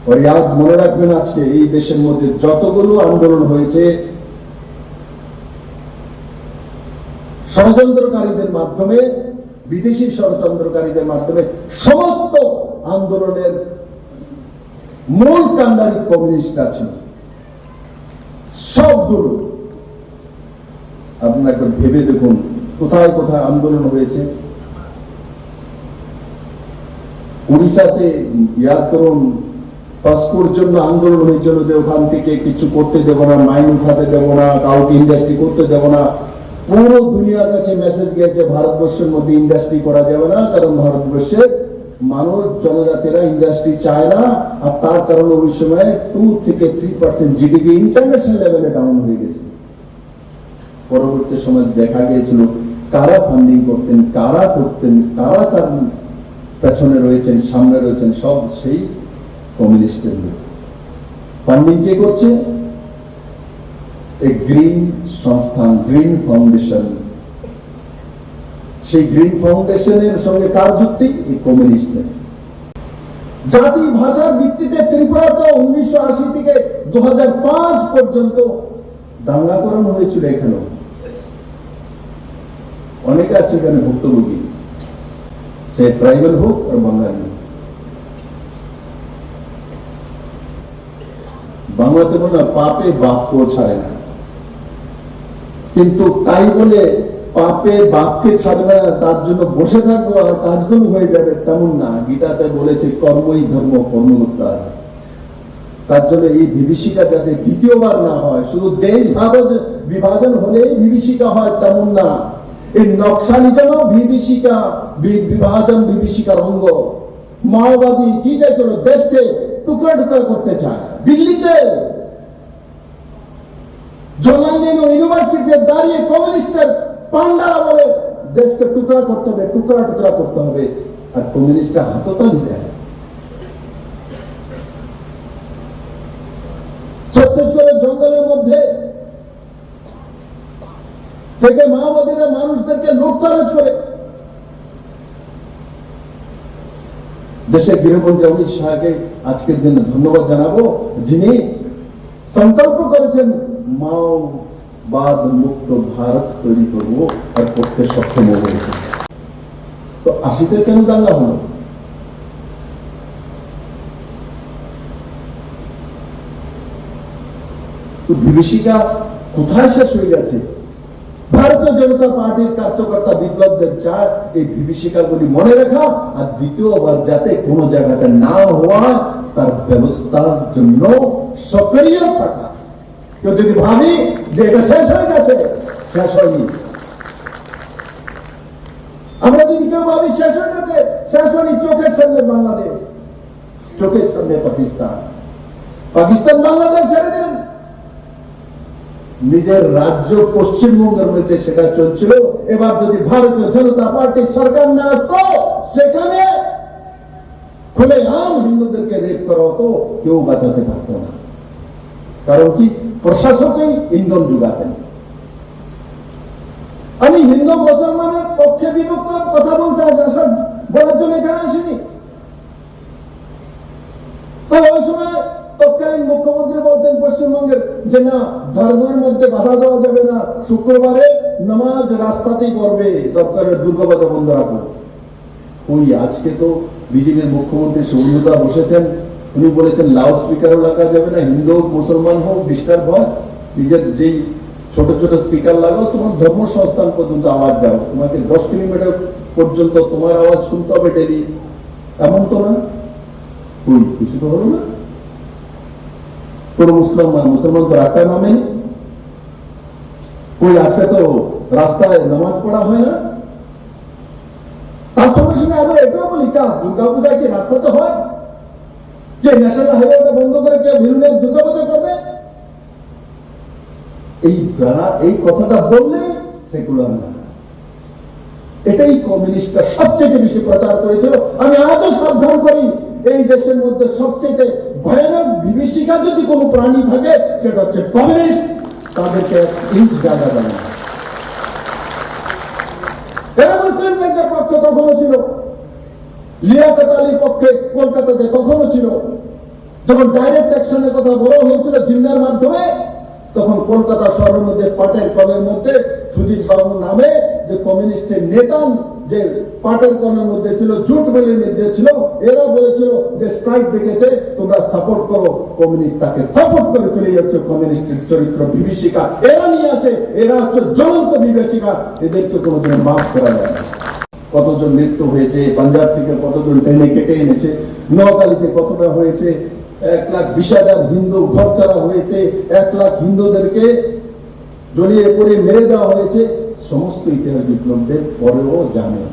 और याद মনে রাখবেন আজকে এই দেশের মধ্যে যতগুলো আন্দোলন হয়েছে ষড়যন্ত্রকারীদের মাধ্যমে, বিদেশি ষড়যন্ত্রকারীদের মাধ্যমে সমস্ত আন্দোলনের মূল কান্ডারি কমিউনিস্টরা ছিল। সবগুলো আপনারা একবার ভেবে দেখুন কোথায় কোথায় আন্দোলন হয়েছে। উড়িষ্যাতে ইয়াদ করুন, পাসপোর্ট জন্য আন্দোলন হয়েছিল যে ওখান থেকে কিছু করতে দেব না, মাইন উঠাতে দেব না, কাউকে ইন্ডাস্ট্রি করতে দেব না। পুরো দুনিয়ার কাছে মেসেজ গিয়েছে ভারতবর্ষের মধ্যে ইন্ডাস্ট্রি করা যাবে না, কারণ ভারতবর্ষের মানুষ জনজাতিরা ইন্ডাস্ট্রি চায় না। আর তার কারণে ওই সময় 2 থেকে 3% জিডিপি ইন্টারন্যাশনাল লেভেলে ডাউন হয়ে গেছে। পরবর্তী সময় দেখা গিয়েছিল কারা ফান্ডিং করতেন, কারা করতেন, কারা তার পেছনে রয়েছেন, সামনে রয়েছেন, সব সেই কমিউনিস্টের লোক। ফান্ডিং কে করছে? एक ग्रीन संस्थान, ग्रीन फाउंडेशन। সেই গ্রিন ফাউন্ডেশনের সঙ্গে কার যুক্তি? এই কমিউনিস্টের। জাতি ভাষার ভিত্তিতে ত্রিপুরাতে 1980 থেকে 2005 পর্যন্ত দাঙ্গা করানো হয়েছিল। এখানে অনেকে আছে এখানে ভুক্তভোগী, সে ট্রাইবাল হোক আর বাঙালি। বাংলাতে বলে পাপে বাপকেও ছাড়ে না, কিন্তু তাই বলে পাপে বাপকে ছাড়বে না তার জন্য বসে থাকবো আর কাজগুলো হয়ে যাবে তেমন না। গীতাতে বলেছে কর্মই ধর্ম, কর্মকর্তা। তার জন্য এই বিভীষিকা যাতে দ্বিতীয়বার না হয়, শুধু দেশ বিভাজন হলেই বিভীষিকা হয় তেমন না। এই নকশালি যেন বিভীষিকা, বিভাজন বিভীষিকার অঙ্গ। মাওবাদী কি চাইছিল? দেশকে টুকরা টুকরা করতে চায়। দিল্লিতে জওহরলাল ইউনিভার্সিটিতে দাঁড়িয়ে কমিউনিস্টের পান্ডারা বলে দেশকে টুকরা করতে হবে, টুকরা টুকরা করতে হবে, আর কমিউনিস্টরা হাততালি দেয়। ছত্তিশগড়ের জঙ্গলের মধ্যে থেকে মাওবাদীরা মানুষদেরকে লুটতরাজ করে। দেশের গৃহমন্ত্রী অমিত শাহকে আজকের দিনে ধন্যবাদ জানাবো, যিনি সংকল্প করেছেন মাওবাদ মুক্ত ভারত তৈরি করবো আর করতে সক্ষম হয়েছে। তো 80-তে কেন দাঙ্গা হলো? তো বিভীষিকা কোথায় শেষ হয়ে গেছে? ভারতীয় জনতা পার্টির কার্যকর্তা বিপ্লবদের চায় এই বিভীষিকাগুলি মনে রাখা আর দ্বিতীয়বার যাতে কোনো জায়গাতে না হওয়া তার ব্যবস্থার জন্য সক্রিয় থাকা। কেউ যদি ভাবি যে এটা শেষ হয়ে গেছে, শেষ হয়নি। আমরা যদি কেউ ভাবি শেষ হয়ে গেছে, শেষ হয়নি। চোখের সামনে বাংলাদেশ, চোখের সামনে পাকিস্তান। পাকিস্তান বাংলাদেশ ছেড়ে দেন, নিজের রাজ্য পশ্চিমবঙ্গের মধ্যে সেটা চলছিল। এবার যদি ভারতীয় জনতা পার্টির সরকার না আসতো, সেখানে খুলে আম হিন্দুদেরকে রেপ করা হতো, কেউ বাঁচাতে পারত না। কারণ কি? প্রশাসকই ইন্ধন যোগাতেন। আমি হিন্দু মুসলমানের পক্ষে বিপক্ষ কথা বলতে বলার জন্য এখানে আসিনি। তো ওই সময় তৎকালীন মুখ্যমন্ত্রী বলতেন পশ্চিমবঙ্গের যে না, ধর্মের মধ্যে বাধা দেওয়া যাবে না, শুক্রবারে নামাজ রাস্তাতেই পড়বে, দরকার দুর্গাপূজা বন্ধ রাখো। ওই আজকে তো বিজেপির মুখ্যমন্ত্রী সৌম্যতা বসেছেন, উনি বলেছেন লাউড স্পিকারও লাগা যাবে না, হিন্দু হোক মুসলমান হোক ডিস্টার্ব হয়, নিজের যেই ছোট ছোট স্পিকার লাগাও, তোমার ধর্ম সংস্থান পর্যন্ত আওয়াজ যাও, তোমাকে 10 কিলোমিটার পর্যন্ত তোমার আওয়াজ শুনতে হবে ডেলি। এমন তো না, ওই কিছু তো হলো না। কোন মুসলমান তো রাস্তায় নামে, ওই আজকে তো রাস্তায় নামাজ পড়া হয় না। তার সঙ্গে সঙ্গে আমরা এটাও বলি, কা দুর্গা পূজায় কি রাস্তাতে হয়? যে ন্যাশনাল হাইওয়েটা বন্ধ করে কে ভিড়ে দুর্গা পূজা করবে? এই কথাটা বললে সেকুলার না। এটাই কমিউনিস্টরা সবচেয়ে বেশি প্রচার করেছিল। আমি আজও সাবধান করি, এই দেশের মধ্যে সবচেয়ে ভয়ানক বিভীষিকা যদি কোনো প্রাণী থাকে সেটা হচ্ছে কমিউনিস্ট। তাদেরকে ইঞ্চ জায়গা দেয় না। এরা মুসলিম লীগের পক্ষে কখনো ছিল, লিয়াকত আলীর পক্ষে কলকাতাতে কখনো ছিল, যখন ডাইরেক্ট অ্যাকশনের কথা বলা হয়েছিল জিন্নার মাধ্যমে, তখন কলকাতা শহরের মধ্যে পাটের কলের মধ্যে সুজিত বাবু নামে যে কমিউনিস্টের নেতা, যে পাটের কলের মধ্যে ছিল, জুট মিলের মধ্যে ছিল, এরা বলেছিল যে স্ট্রাইক দেখেছে, তোমরা সাপোর্ট করো। কমিউনিস্ট তাকে সাপোর্ট করে চলে যাচ্ছে। কমিউনিস্টের চরিত্র বিভীষিকা এরা নিয়ে আসে, এরা হচ্ছে জ্বলন্ত বিভীষিকা, এদেরকে কোনোদিন মাফ করা যায় না। কতজন মৃত্যু হয়েছে, পাঞ্জাব থেকে কতজন ট্রেনে কেটে এনেছে, নোয়াখালীতে কতটা হয়েছে, 1,20,000 হিন্দু ঘর ছাড়া হয়েছে, 1 লাখ হিন্দুদেরকে জড়িয়ে পড়ে মেরে দেওয়া হয়েছে। সমস্ত ইতিহাস বিপ্লবদের পরেও জানে।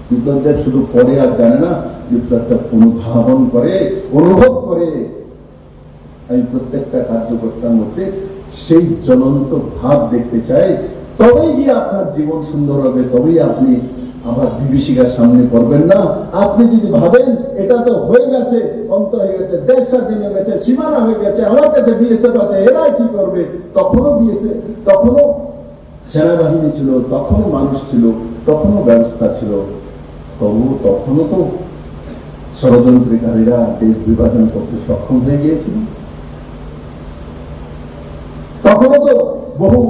বিপ্লবদের শুধু পরে আর জানে না, বিপ্লবটা অনুধাবন করে, অনুভব করে। আমি প্রত্যেকটা কার্যকর্তার মধ্যে সেই জ্বলন্ত ভাব দেখতে চাই। তবেই গিয়ে আপনার জীবন সুন্দর হবে, তবেই আপনি আবার বিভীষিকার সামনে পড়বেন না। আপনি যদি ভাবেন এটা তো হয়ে গেছে, অন্ত হয়ে গেছে, দেশ স্বাধীন হয়ে গেছে, সীমানা হয়ে গেছে, আমার কাছে বিএসএফ আছে, এরা কি করবে? তখনও বিএসএফ, তখনও সেনাবাহিনী ছিল, তখনও মানুষ ছিল, তখনও ব্যবস্থা ছিল, তখনও তো ষড়যন্ত্রকারীরা দেশ বিভাজন করতে সক্ষম হয়ে গিয়েছিল। তখনও তো বহু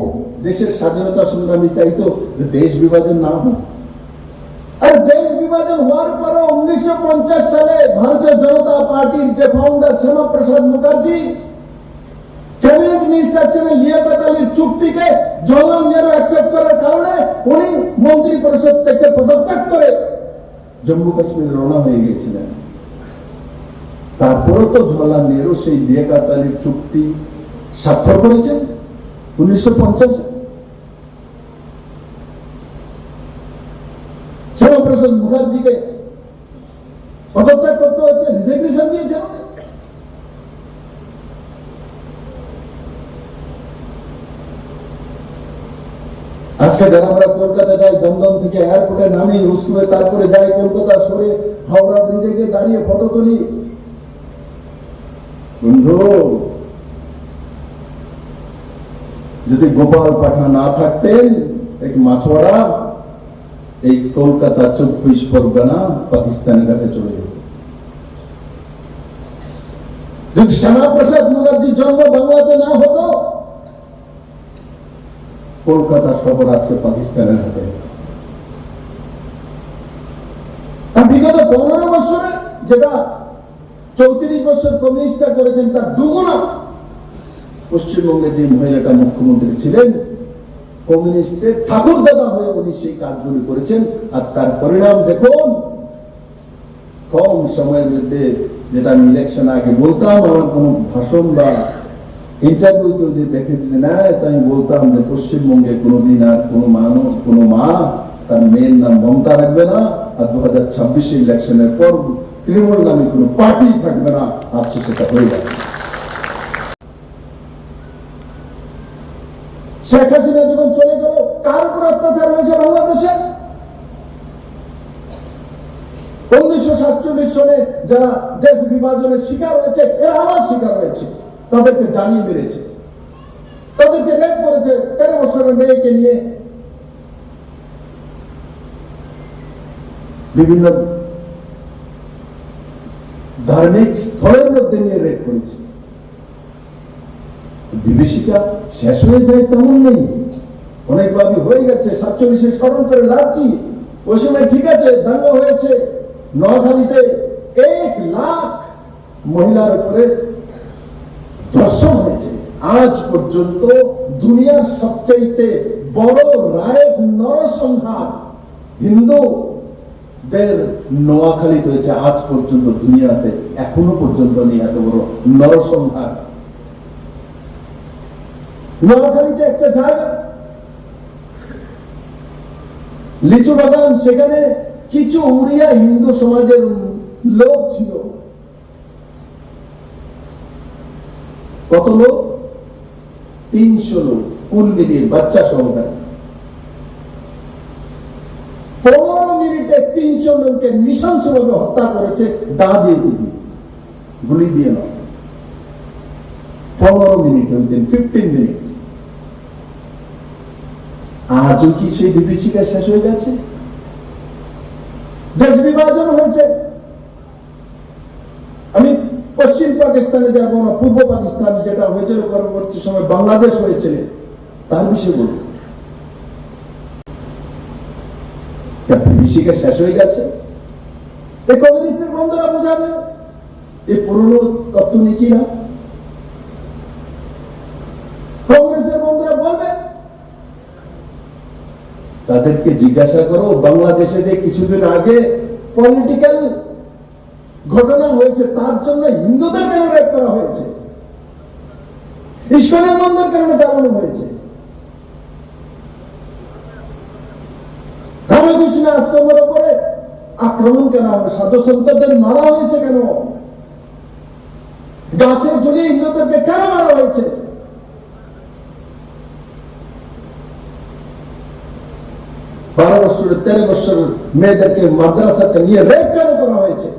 দেশের স্বাধীনতা সংগ্রামী চাইতো যে দেশ বিভাজন না হোক। আর দেশ বিভাজন হওয়ার পরে 1950 সালে ভারতীয় জনতা পার্টির যে founder Shyamaprasad Mukherjee cabinet minister ছিলেন, লিয়াকত আলীর চুক্তিকে জওহরলাল নেহরু অ্যাকসেপ্ট করার কারণে উনি মন্ত্রী পরিষদ থেকে পদত্যাগ করে জম্মু কাশ্মীর রওনা হয়ে গিয়েছিলেন। তারপরে তো জওহরলাল নেহরু সেই লিয়াকত আলীর চুক্তি স্বাক্ষর করেছেন 1950-এ। শ্যামাপ্রসাদ মুখার্জিকে পদত্যাগ করতে হয়েছে, রিজিগনেশন দিয়েছে। আজকে যারা আমরা কলকাতা যাই, দমদম থেকে এয়ারপোর্টে নামি, রুস্কুয়ে তারপরে যাই কলকাতা সরে হাওড়া ব্রিজে গিয়ে দাঁড়িয়ে ফটো তুলি। বন্ধু, যদি গোপাল পাঠা না থাকতেন, এক মাছওয়াড়া, এই কলকাতা 24 পরগনা পাকিস্তানের কাছে চলে যেত। যদি শ্যামাপ্রসাদ মুখার্জির জন্ম বাংলাতে না হতো, কলকাতা শহর আজকে পাকিস্তানের হাতে। আর বিগত 15 বছরে যেটা 34 বছর কমিউনিস্টরা করেছেন, তার দুগুণা পশ্চিমবঙ্গে যে মহিলাটা মুখ্যমন্ত্রী ছিলেন, কমিউনিস্টের ঠাকুর দাদা হয়ে উনি সেই কাজগুলি করেছেন। আর তার পরিণাম দেখুন, কম সময়ের মধ্যে, যেটা আমি ইলেকশন আগে বলতাম, আমার কোন ভাষণ বা ইন্টারভিউ কেউ যে দেখে দিলে নেয়, তাই আমি বলতাম যে পশ্চিমবঙ্গে কোনোদিন আর কোনো মানুষ, কোনো মা তার মেয়ের নাম মমতা রাখবে না, আর 2026 ইলেকশনের পর তৃণমূল নামে কোনো পার্টি থাকবে না। আজকে সেটা হয়ে গেছে। শেখ হাসিনা যখন চলে গেল, কার উপর অত্যাচার হয়েছে বাংলাদেশে? 1947 সালে যারা দেশ বিভাজনের শিকার হয়েছে, এরা আবার শিকার হয়েছে। তাদেরকে জানিয়ে মেরেছে, তাদেরকে রেপ করেছে। 13 বছরের মেয়েকে নিয়ে বিভিন্ন ধার্মিক স্থলের মধ্যে নিয়ে রেপ করেছে। বিভীষিকা শেষ হয়ে যায় তেমন নেই, অনেকভাবে হয়ে গেছে। 47 স্মরণ করে লাভ কি? ওই সময় ঠিক আছে, দাঙ্গা হয়েছে, নোয়াখালীতে 1 লাখ মহিলার উপরে ধর্ষণ হয়েছে। আজ পর্যন্ত দুনিয়ার সবচেয়ে বড় রায়ের নরসংহার হিন্দুদের নোয়াখালীতে হয়েছে। আজ পর্যন্ত দুনিয়াতে এখনো পর্যন্ত নেই এত বড় নরসংহার। নোয়াখালীতে একটা জায়গা, লিচু বাগান, সেখানে কিছু উড়িয়া হিন্দু সমাজের লোক ছিল। কত লোক? 300 লোক, কুল মিলিয়ে বাচ্চা সহকারে। 15 মিনিটে 300 লোককে নৃশংসভাবে হত্যা করেছে, দা দিয়ে গুলি দিয়ে নয়। 15 মিনিটে, 15 মিনিট। আজও কি সেই বিভীষিকা শেষ হয়ে গেছে? দেশ বিভাজন হয়েছে। আমি পশ্চিম পাকিস্তানে যাব না, পূর্ব পাকিস্তান যেটা হয়েছিল, পরবর্তী সময় বাংলাদেশ হয়েছিল, তার বিষয়ে বলব। বিভীষিকা শেষ হয়ে গেছে? এই কমিউনিস্টের বন্ধুরা বোঝাবে এই পুরনো তত্ত্ব নীতি না, কংগ্রেসের বন্ধুরা বলবে। তাদেরকে জিজ্ঞাসা করো, বাংলাদেশে যে কিছুদিন আগে পলিটিক্যাল ঘটনা হয়েছে, তার জন্য হিন্দুদের কেন রেপ করা হয়েছে, ঈশ্বরের মন্দির কেন চালানো হয়েছে, রামকৃষ্ণ আশ্রমের উপরে আক্রমণ কেন, সাধু সন্তদের মারা হয়েছে কেন, গাছে ঝুলিয়ে হিন্দুদেরকে কেন মারা হয়েছে, 12 বছরের 13 বছরের মেয়েদেরকে মাদ্রাসাতে নিয়ে রেপ কেন করা হয়েছে,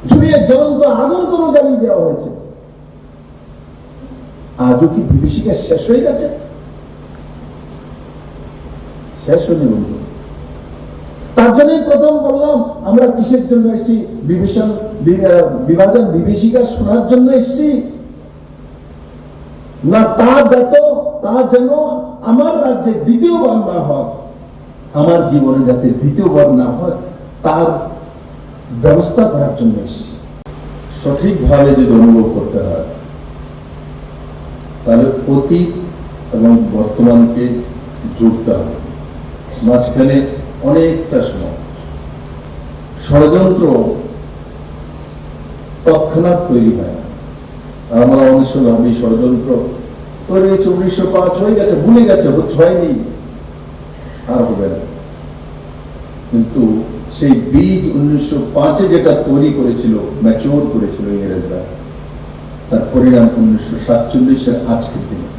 ঝুলিয়ে জ্বলন্ত আগুন কেন জ্বালিয়ে দেওয়া হয়েছে। আজও কি বিভীষিকা শেষ হয়ে গেছে? শেষ হয়নি বন্ধু। তার জন্যই প্রথম বললাম, আমরা কিসের জন্য এসেছি? বিভাজন বিভীষিকা শোনার জন্য এসেছি না? তা যেন আমার রাজ্যে দ্বিতীয়বার না হয়, আমার জীবনে যাতে দ্বিতীয়বার না হয়, তার ব্যবস্থা করার জন্য এসেছি। সঠিকভাবে যদি অনুভব করতে হয়, তাহলে অতীত এবং বর্তমানকে জুড়তে হবে। মাঝখানে অনেকটা সময় ষড়যন্ত্র তৎক্ষণাৎ তৈরি হয় না। আমরা অনেক ভাবি ষড়যন্ত্র তৈরি হয়েছে 1905 হয়ে গেছে, ভুলে গেছে, হয়নি, আর হবে না। কিন্তু সেই বীজ 1905 যেটা তৈরি করেছিল, ম্যাচিওর করেছিল ইংরেজরা, তার পরিণাম 1947 আজকের দিনে।